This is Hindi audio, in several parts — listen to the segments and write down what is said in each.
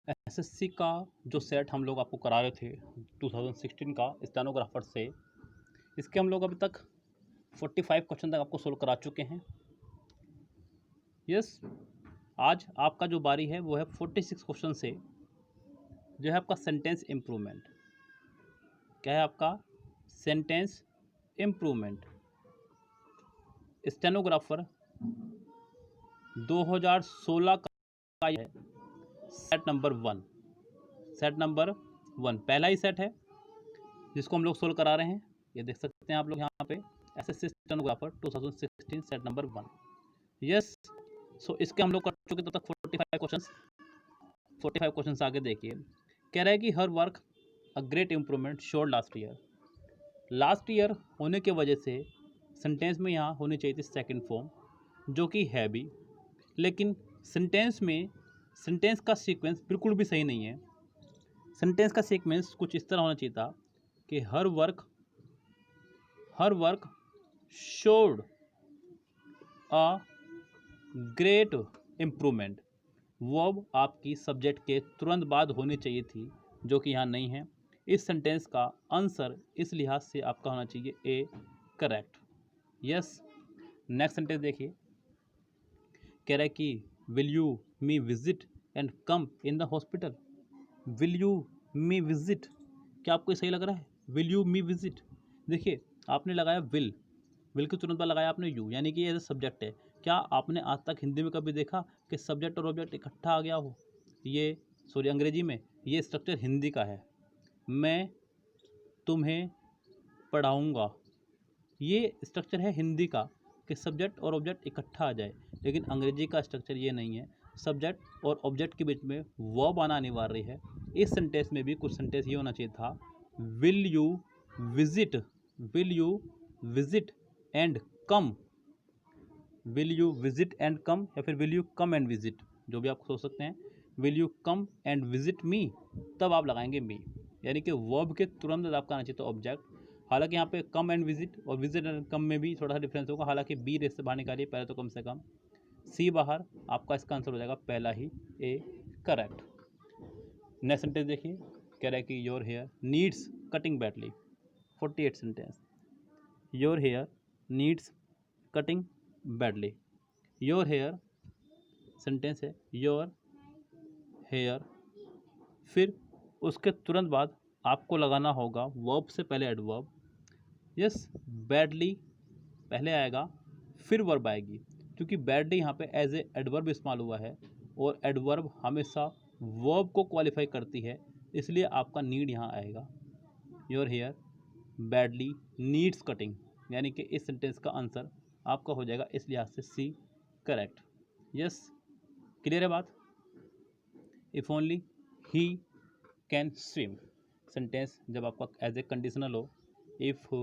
एसएससी का जो सेट हम लोग आपको करा रहे थे 2016 का स्टेनोग्राफर से, इसके हम लोग अभी तक 45 क्वेश्चन तक आपको सोल्व करा चुके हैं। यस, आज आपका जो बारी है वो है 46 क्वेश्चन से, जो है आपका सेंटेंस इम्प्रूवमेंट। क्या है आपका? Sentence improvement. स्टेनोग्राफर 2016 का है सेट नंबर 1। सेट नंबर 1 पहला ही सेट है जिसको हम लोग सोल्व करा रहे हैं। ये देख सकते हैं आप लोग यहाँ पे, SSC stenographer 2016 set number 1। Yes, so इसके हम लोग कर चुके तब तक 45 क्वेश्चन आगे देखिए। कह रहा है कि her work a great improvement showed last year. Last year होने के वजह से सेंटेंस में यहाँ होनी चाहिए थी सेकंड फॉर्म, जो कि है भी, लेकिन सेंटेंस का सीक्वेंस बिल्कुल भी सही नहीं है। सेंटेंस का सीक्वेंस कुछ इस तरह होना चाहिए था कि her work showed a great improvement. Verb आपकी सब्जेक्ट के तुरंत बाद होनी चाहिए थी, जो कि यहाँ नहीं है। इस सेंटेंस का आंसर इस लिहाज से आपका होना चाहिए A correct. Yes, next sentence देखिए। कह रहा है कि will you me visit and come in the hospital. Will you me visit, क्या आपको सही लग रहा है? विल यू मी विजिट, देखिए आपने लगाया विल के तुरंत बाद लगाया आपने यू, यानी कि ये सब्जेक्ट है। क्या आपने आज तक हिंदी में कभी देखा कि सब्जेक्ट और ऑब्जेक्ट इकट्ठा आ गया हो? ये सॉरी, अंग्रेजी में ये स्ट्रक्चर हिंदी का है। मैं तुम्हें पढ़ाऊँगा, ये स्ट्रक्चर है हिंदी का कि सब्जेक्ट और ऑब्जेक्ट इकट्ठा आ जाए, लेकिन अंग्रेजी का स्ट्रक्चर ये नहीं है। सब्जेक्ट और ऑब्जेक्ट के बीच में वर्ब आना अनिवार्य है। इस सेंटेंस में भी कुछ सेंटेंस ये होना चाहिए था, will you visit and come. Will you visit and come, या फिर will you come and visit, जो भी आप सोच सकते हैं। Will you come and visit me, तब आप लगाएंगे मी, यानी कि वर्ब के तुरंत आपका आना चाहिए था ऑब्जेक्ट। हालांकि यहाँ पे कम एंड विजिट और विजिट एंड कम में भी थोड़ा सा डिफरेंस होगा। हालांकि बी रेस से बाहर निकालिए पहले तो कम से कम, सी बाहर, आपका इसका आंसर हो जाएगा पहला ही ए करेक्ट। नेक्स्ट सेंटेंस देखिए। कह रहा है कि your hair needs cutting badly. 48 sentence. Your hair needs cutting badly. Your hair sentence है, योर हेयर, फिर उसके तुरंत बाद आपको लगाना होगा वर्ब से पहले एडवर्ब। यस, बैडली पहले आएगा फिर वर्ब आएगी, क्योंकि बैडली यहाँ पे एज ए एडवर्ब इस्तेमाल हुआ है और एडवर्ब हमेशा वर्ब को क्वालिफाई करती है, इसलिए आपका नीड यहाँ आएगा। Your hair badly needs cutting, यानी कि इस सेंटेंस का आंसर आपका हो जाएगा इस लिहाज से सी करेक्ट। यस, क्लियर है बात? If only he can swim, sentence जब आपका एज ए कंडीशनल हो, if,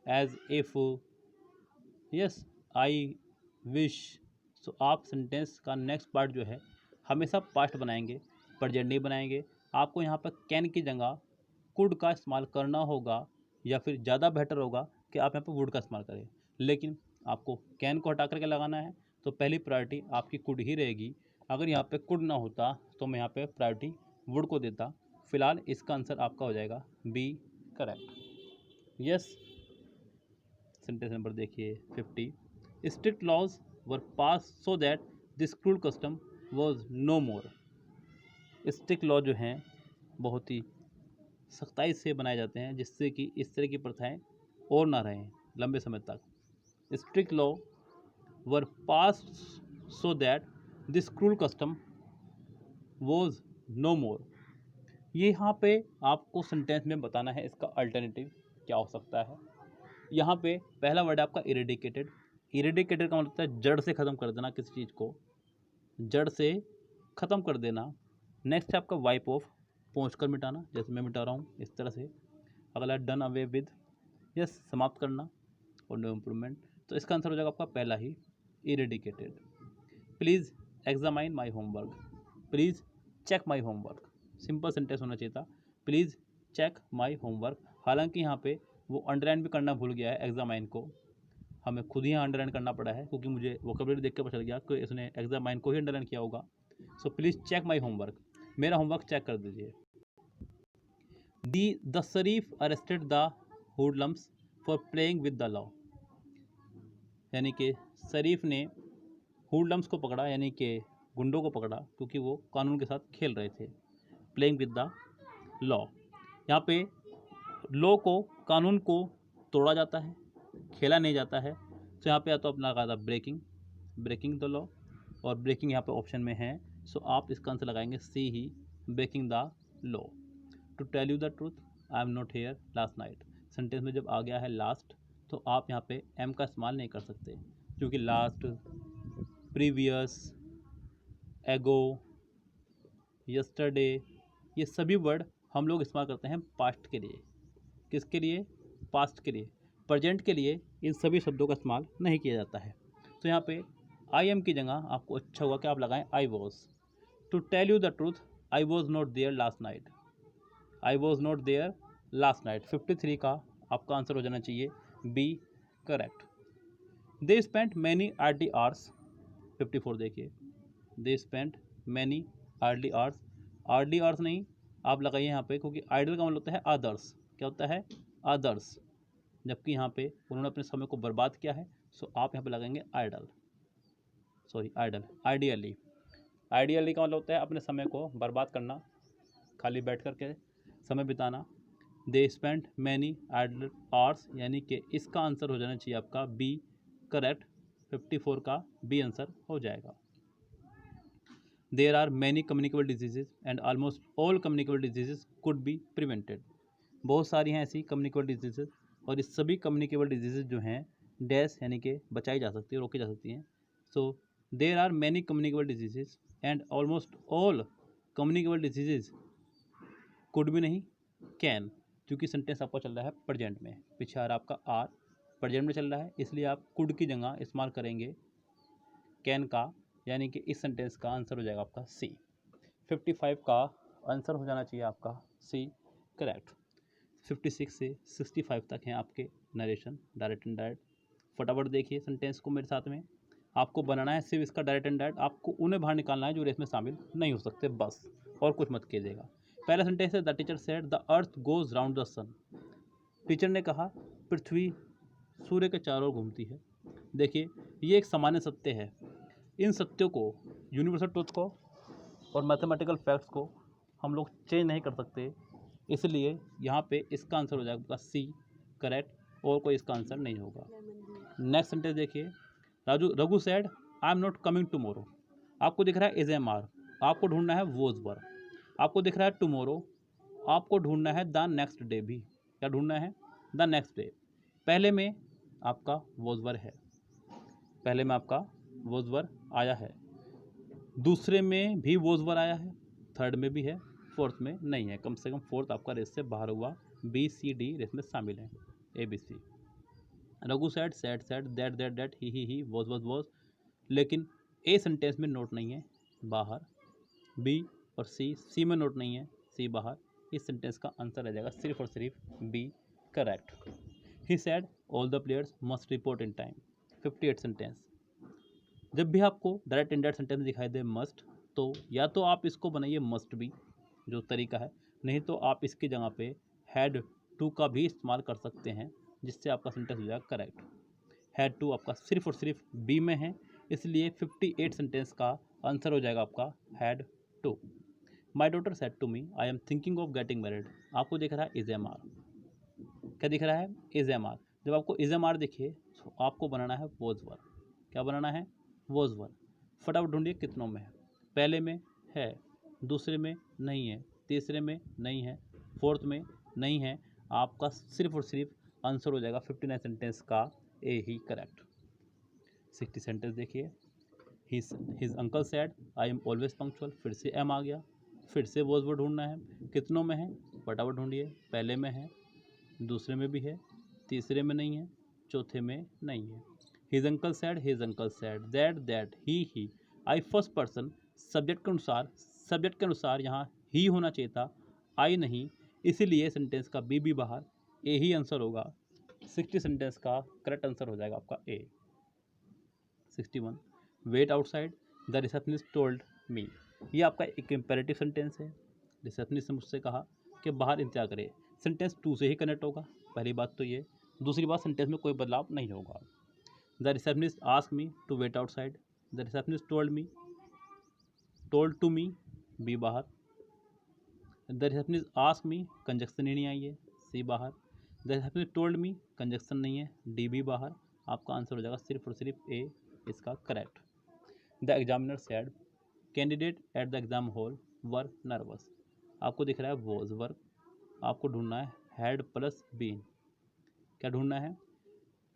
as if, yes, I wish, so आप सेंटेंस का नेक्स्ट पार्ट जो है हमेशा पास्ट बनाएंगे, प्रेजेंट नहीं बनाएंगे। आपको यहाँ पर कैन की जगह कुड का इस्तेमाल करना होगा, या फिर ज़्यादा बेहतर होगा कि आप यहाँ पर वुड का इस्तेमाल करें। लेकिन आपको कैन को हटा करके लगाना है, तो पहली प्रायोरिटी आपकी कुड ही रहेगी। अगर यहाँ पे कुड ना होता तो मैं यहाँ पे प्रायोरिटी वुड को देता। फिलहाल इसका आंसर आपका हो जाएगा B correct. Yes, sentence number देखिए 50। Strict laws were passed so that this cruel custom was no more. Strict law जो हैं बहुत ही सख्ताई से बनाए जाते हैं, जिससे कि इस तरह की प्रथाएं और ना रहें लंबे समय तक। Strict law were passed so that this cruel custom was no more. ये यहाँ पे आपको सेंटेंस में बताना है इसका अल्टरनेटिव क्या हो सकता है। यहाँ पे पहला वर्ड है आपका इरेडिकेटेड। इरेडिकेटेड का मतलब है जड़ से ख़त्म कर देना, किसी चीज़ को जड़ से ख़त्म कर देना। नेक्स्ट है आपका वाइप ऑफ, पोंछ कर मिटाना, जैसे मैं मिटा रहा हूँ इस तरह से। अगला डन अवे विद, यस, समाप्त करना, और नो इम्प्रूवमेंट। तो इसका आंसर हो जाएगा आपका पहला ही eradicated. Please examine my homework, please check my homework, simple sentence होना चाहिए था, प्लीज़ चेक माई होमवर्क। हालांकि यहाँ पे वो अंडरलाइन भी करना भूल गया है, एग्जामाइन को हमें खुद ही अंडरलाइन करना पड़ा है, क्योंकि मुझे वोकैबुलरी देख के पता चल गया कि इसने एग्जामाइन को ही अंडरलाइन किया होगा। So please check my homework, मेरा होमवर्क चेक कर दीजिए। The sheriff arrested the hoodlums for playing with the law, यानी कि शरीफ ने हुडलम्स को पकड़ा, यानी कि गुंडों को पकड़ा, क्योंकि वो कानून के साथ खेल रहे थे। प्लेइंग विद द लॉ, यहाँ पे लॉ को, कानून को तोड़ा जाता है, खेला नहीं जाता है। तो यहाँ पे या तो अपना लगा था ब्रेकिंग द लॉ, और ब्रेकिंग यहाँ पे ऑप्शन में है, सो आप इसका आंसर लगाएंगे C he, breaking the law. To tell you the truth, I am not here last night, sentence में जब आ गया है लास्ट तो आप यहाँ पे एम का इस्तेमाल नहीं कर सकते, क्योंकि लास्ट, प्रीवियस, एगो, यस्टरडे, ये सभी वर्ड हम लोग इस्तेमाल करते हैं पास्ट के लिए। किसके लिए? पास्ट के लिए। प्रेजेंट के लिए इन सभी शब्दों का इस्तेमाल नहीं किया जाता है। तो यहाँ पे आई एम की जगह आपको अच्छा हुआ कि आप लगाएं I was. To tell you the truth, I was not there last night, I was not there last night. 53 का आपका आंसर हो जाना चाहिए B, correct. They spent many early hours, 54 देखिए, they spent many early hours, early hours नहीं आप लगाइए यहाँ पे, क्योंकि आइडल का मतलब होता है अदर्स। क्या होता है? अदर्स, जबकि यहाँ पे उन्होंने अपने समय को बर्बाद किया है, सो आप यहाँ पे लगाएंगे idle, sorry idle. Ideally, ideally का मतलब होता है अपने समय को बर्बाद करना, खाली बैठ कर के समय बिताना। They spent many idle hours, यानी कि इसका आंसर हो जाना चाहिए आपका बी, करेक्ट। 54 का बी आंसर हो जाएगा। There are many communicable diseases and almost all communicable diseases could be prevented, बहुत सारी हैं ऐसी कम्युनिकेबल डिजीजेज, और इस सभी कम्युनिकेबल डिजीजेज जो हैं डैश, यानी कि बचाई जा सकती है, रोकी जा सकती हैं। So there are many communicable diseases and almost all communicable diseases, could भी नहीं, कैन, क्योंकि सेंटेंस आपका चल रहा है प्रेजेंट में, पीछे आ रहा आपका आर, प्रेजेंट में चल रहा है, इसलिए आप कुड की जगह इस्तेमाल करेंगे कैन का, यानी कि इस सेंटेंस का आंसर हो जाएगा आपका सी। 55 का आंसर हो जाना चाहिए आपका सी, करेक्ट। 56 से 65 तक हैं आपके नरेशन, डायरेक्ट एंड डायरेक्ट। फटाफट देखिए सेंटेंस को मेरे साथ में, आपको बनाना है सिर्फ इसका डायरेक्ट एंड डायरेक्ट, आपको उन्हें बाहर निकालना है जो रेस में शामिल नहीं हो सकते, बस, और कुछ मत कीजिएगा। पहला सेंटेंस है the teacher said the earth goes round the sun, teacher ने कहा पृथ्वी सूर्य के चारों ओर घूमती है। देखिए ये एक सामान्य सत्य है, इन सत्यों को, यूनिवर्सल ट्रूथ को और मैथमेटिकल फैक्ट्स को हम लोग चेंज नहीं कर सकते, इसलिए यहाँ पे इसका आंसर हो जाएगा सी, करेक्ट, और कोई इसका आंसर नहीं होगा। नेक्स्ट सेंटेंस देखिए, Raghu said I am not coming tomorrow, आपको दिख रहा है इज एम आर, आपको ढूंढना है वोज वर, आपको दिख रहा है टुमारो, आपको ढूंढना है द नेक्स्ट डे भी, क्या ढूंढना है? The next day. पहले में आपका वोज वर है, पहले में आपका वोज वर आया है, दूसरे में भी वोज वर आया है, थर्ड में भी है, फोर्थ में नहीं है, कम से कम फोर्थ आपका रेस से बाहर हुआ, बी सी डी रेस में शामिल है, A B C. Raghu said that he was, लेकिन ए सेंटेंस में नोट नहीं है, बाहर, बी और सी में नोट नहीं है, सी बाहर, इस सेंटेंस का आंसर रह जाएगा सिर्फ और सिर्फ B, correct. He said all the players must report in time. 58 sentence, जब भी आपको डायरेक्ट इंडायरेक्ट सेंटेंस दिखाई दे मस्ट, तो या तो आप इसको बनाइए मस्ट बी, जो तरीका है, नहीं तो आप इसकी जगह पे हैड टू का भी इस्तेमाल कर सकते हैं, जिससे आपका सेंटेंस हो जाएगा करेक्ट। हैड टू आपका सिर्फ और सिर्फ बी में है, इसलिए 58 सेंटेंस का आंसर हो जाएगा आपका had to. My daughter said to me I am thinking of getting married, आपको दिख रहा है इज एम आर, क्या दिख रहा है? Is am are. जब आपको इज एम आर दिखे तो आपको बनाना है वॉज वर, क्या बनाना है? Was were. फटाफट ढूंढिए कितनों में है, पहले में है, दूसरे में नहीं है, तीसरे में नहीं है, फोर्थ में नहीं है, आपका सिर्फ और सिर्फ आंसर हो जाएगा 59 सेंटेंस का ए ही, करेक्ट। 60 सेंटेंस देखिए, his uncle sad I am always punctual, फिर से एम आ गया, फिर से वॉज वर्ड ढूंढना है, कितनों में है? फटाफट ढूंढिए, पहले में है, दूसरे में भी है, तीसरे में नहीं है, चौथे में नहीं है। His uncle sad that he, I first person, subject के अनुसार यहाँ ही होना चाहिए था, आई नहीं, इसीलिए सेंटेंस का बी बाहर, ए ही आंसर होगा। 60 सेंटेंस का करेक्ट आंसर हो जाएगा आपका A. 61 wait outside the receptionist told me, ये आपका एक इम्पेरेटिव सेंटेंस है। रिसेप्शनिस्ट ने मुझसे कहा कि बाहर इंतजार करें, सेंटेंस टू से ही कनेक्ट होगा, पहली बात तो ये। दूसरी बात, सेंटेंस में कोई बदलाव नहीं होगा। The receptionist ask me to wait outside, the receptionist told to me, B बाहर। The receptionist ask me, conjunction ही नहीं आई है, सी बाहर। The receptionist told me, conjunction नहीं है, डी भी बाहर। आपका आंसर हो जाएगा सिर्फ और सिर्फ ए इसका correct. The examiner sad, candidate at the exam hall were nervous. आपको दिख रहा है वॉज वर्क, आपको ढूंढना है हैड प्लस बीन। क्या ढूंढना है?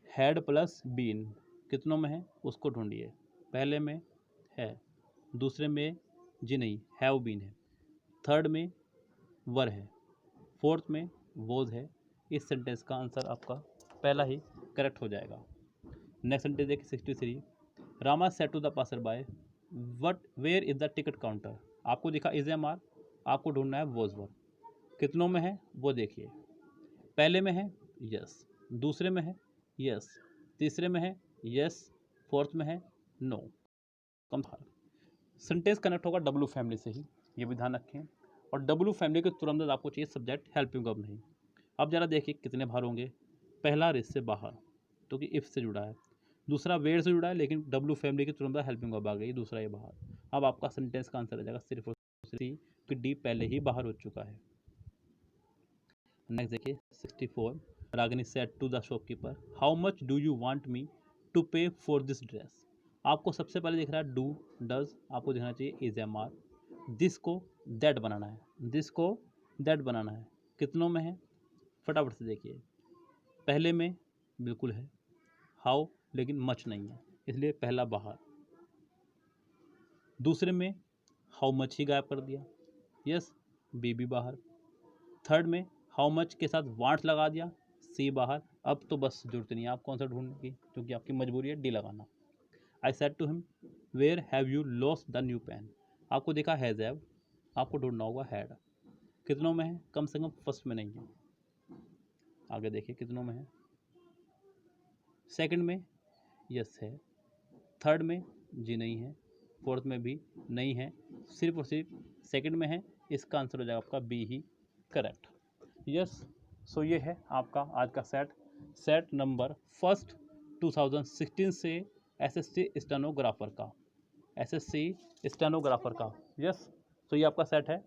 हैड प्लस बीन कितनों में है उसको ढूंढिए। पहले में है, दूसरे में जी नहीं हैव बीन है, थर्ड में वर है, फोर्थ में वोज है। इस सेंटेंस का आंसर आपका पहला ही करेक्ट हो जाएगा। नेक्स्ट सेंटेंस देखिए 63। Rama said to the passer by what where is the ticket counter. आपको दिखा इज एम आर, आपको ढूंढना है वॉज वर। कितनों में है वो देखिए। पहले में है यस, दूसरे में है यस, तीसरे में है यस, फोर्थ में है नो। कम था। सेंटेंस कनेक्ट होगा डब्ल्यू फैमिली से ही, ये भी ध्यान रखें। और डब्ल्यू फैमिली के तुरंत बाद आपको चाहिए सब्जेक्ट हेल्पिंग वर्ब नहीं। अब जरा देखिए कितने बाहर होंगे। पहला रिस से बाहर, तो कि इफ से जुड़ा है। दूसरा वेयर से जुड़ा है, लेकिन डब्ल्यू फैमिली के तुरंत बाद हेल्पिंग वर्ब आ गई, दूसरा ये बाहर। अब आपका सेंटेंस का आंसर आ जाएगा सिर्फ और सिर्फ कि डी पहले ही बाहर हो चुका है। नेक्स्ट देखिए 64। Ragini said to the shopkeeper how much do you want me to pay for this dress. आपको सबसे पहले दिख रहा है डू डज, आपको दिखना चाहिए इज एम आर। दिस को दैट बनाना है, दिस को दैट बनाना है। कितनों में है फटाफट से देखिए। पहले में बिल्कुल है हाउ, लेकिन मच नहीं है, इसलिए पहला बाहर। दूसरे में हाउ मच ही गायब कर दिया, यस, बी भी बाहर। थर्ड में हाउ मच के साथ वांट्स लगा दिया, सी बाहर। अब तो बस जरूरत नहीं है आपको आंसर ढूंढने की, क्योंकि आपकी मजबूरी है डी लगाना। I said to him where have you lost the new pen. आपको देखा हैज हैव, आपको ढूंढना होगा हैड। कितनों में है? कम से कम फर्स्ट में नहीं है। आगे देखिए कितनों में है। सेकंड में यस है, थर्ड में जी नहीं है, फोर्थ में भी नहीं है, सिर्फ और सिर्फ सेकंड में है। इसका आंसर हो जाएगा आपका बी ही करेक्ट। यस, सो ये है आपका आज का सेट नंबर फर्स्ट 2016 से एसएससी स्टेनोग्राफर का। यस, तो ये आपका सेट है,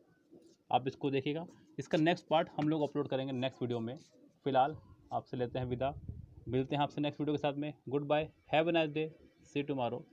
आप इसको देखिएगा। इसका नेक्स्ट पार्ट हम लोग अपलोड करेंगे नेक्स्ट वीडियो में। फिलहाल आपसे लेते हैं विदा, मिलते हैं आपसे नेक्स्ट वीडियो के साथ में। Goodbye, have a nice day, see tomorrow.